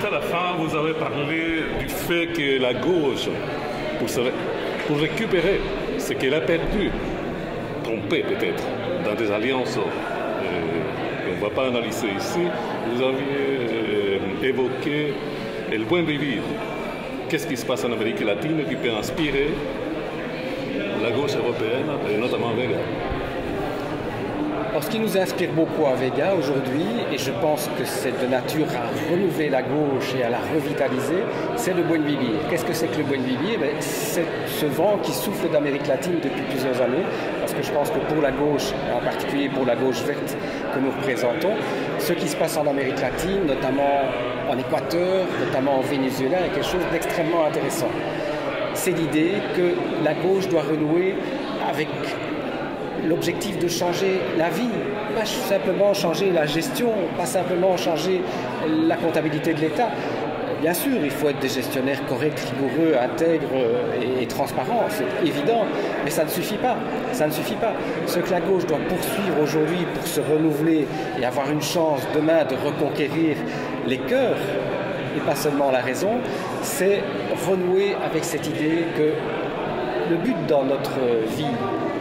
à la fin, vous avez parlé du fait que la gauche, pour récupérer ce qu'elle a perdu, trompé peut-être, dans des alliances qu'on ne va pas analyser ici, vous aviez évoqué le buen vivre. Qu'est-ce qui se passe en Amérique latine qui peut inspirer la gauche européenne, et notamment Vega? Alors, ce qui nous inspire beaucoup à Vega aujourd'hui, et je pense que c'est de nature à renouveler la gauche et à la revitaliser, c'est le buen vivir. Qu'est-ce que c'est que le buen vivir? C'est ce vent qui souffle d'Amérique latine depuis plusieurs années, parce que je pense que pour la gauche, en particulier pour la gauche verte que nous représentons, ce qui se passe en Amérique latine, notamment en Équateur, notamment au Venezuela, est quelque chose d'extrêmement intéressant. C'est l'idée que la gauche doit renouer avec l'objectif de changer la vie, pas simplement changer la gestion, pas simplement changer la comptabilité de l'État. Bien sûr, il faut être des gestionnaires corrects, rigoureux, intègres et transparents, c'est évident, mais ça ne suffit pas. Ça ne suffit pas. Ce que la gauche doit poursuivre aujourd'hui pour se renouveler et avoir une chance demain de reconquérir les cœurs, et pas seulement la raison, c'est renouer avec cette idée que le but dans notre vie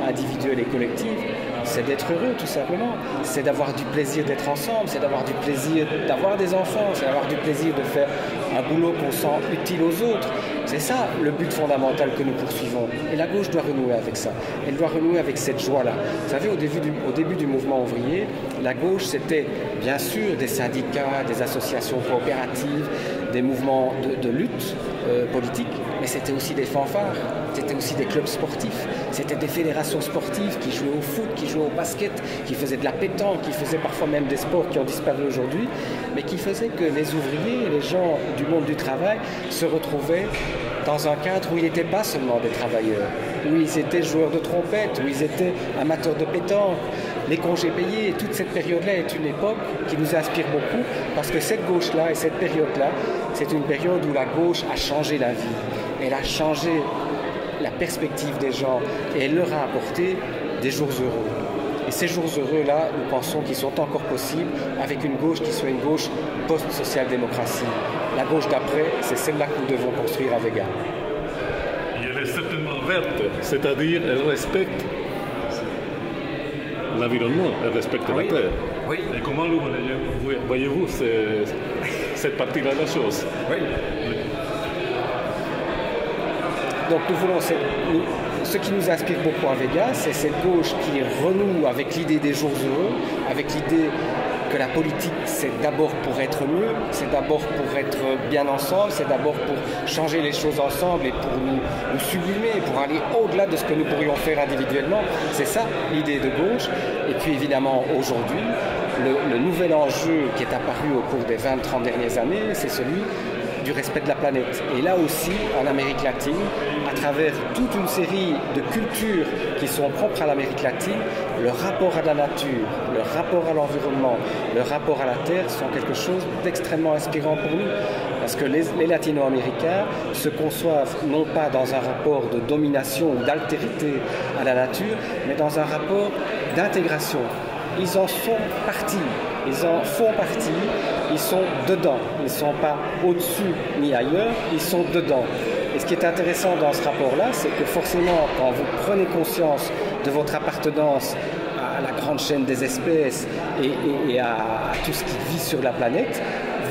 individuelle et collective, c'est d'être heureux tout simplement, c'est d'avoir du plaisir d'être ensemble, c'est d'avoir du plaisir d'avoir des enfants, c'est d'avoir du plaisir de faire un boulot qu'on sent utile aux autres. C'est ça le but fondamental que nous poursuivons. Et la gauche doit renouer avec ça. Elle doit renouer avec cette joie-là. Vous savez, au début du mouvement ouvrier, la gauche, c'était bien sûr des syndicats, des associations coopératives, des mouvements de lutte politique, mais c'était aussi des fanfares, c'était aussi des clubs sportifs, c'était des fédérations sportives qui jouaient au foot, qui jouaient au basket, qui faisaient de la pétanque, qui faisaient parfois même des sports qui ont disparu aujourd'hui, mais qui faisaient que les ouvriers, les gens du monde du travail se retrouvaient dans un cadre où ils n'étaient pas seulement des travailleurs, où ils étaient joueurs de trompette, où ils étaient amateurs de pétanque, les congés payés. Toute cette période-là est une époque qui nous inspire beaucoup parce que cette gauche-là et cette période-là, c'est une période où la gauche a changé la vie. Elle a changé la perspective des gens et elle leur a apporté des jours heureux. Et ces jours heureux-là, nous pensons qu'ils sont encore possibles avec une gauche qui soit une gauche post-social-démocratie. La gauche d'après, c'est celle-là que nous devons construire à Vega. Et elle est certainement verte, c'est-à-dire elle respecte l'environnement, elle respecte la terre. Oui. Et comment voyez-vous cette partie-là de la chose? Oui. Donc nous voulons ce qui nous inspire beaucoup à Vega, c'est cette gauche qui renoue avec l'idée des jours heureux, avec l'idée que la politique, c'est d'abord pour être mieux, c'est d'abord pour être bien ensemble, c'est d'abord pour changer les choses ensemble et pour nous sublimer, pour aller au-delà de ce que nous pourrions faire individuellement. C'est ça l'idée de gauche. Et puis évidemment, aujourd'hui, le nouvel enjeu qui est apparu au cours des 20-30 dernières années, c'est celui du respect de la planète. Et là aussi, en Amérique latine, à travers toute une série de cultures qui sont propres à l'Amérique latine, le rapport à la nature, le rapport à l'environnement, le rapport à la terre sont quelque chose d'extrêmement inspirant pour nous. Parce que les latino-américains se conçoivent non pas dans un rapport de domination ou d'altérité à la nature, mais dans un rapport d'intégration. Ils en sont partis, ils en font partie, ils sont dedans. Ils ne sont pas au-dessus ni ailleurs, ils sont dedans. Et ce qui est intéressant dans ce rapport-là, c'est que forcément, quand vous prenez conscience de votre appartenance à la grande chaîne des espèces et à tout ce qui vit sur la planète,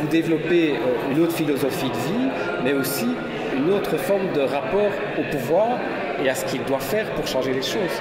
vous développez une autre philosophie de vie, mais aussi une autre forme de rapport au pouvoir et à ce qu'il doit faire pour changer les choses.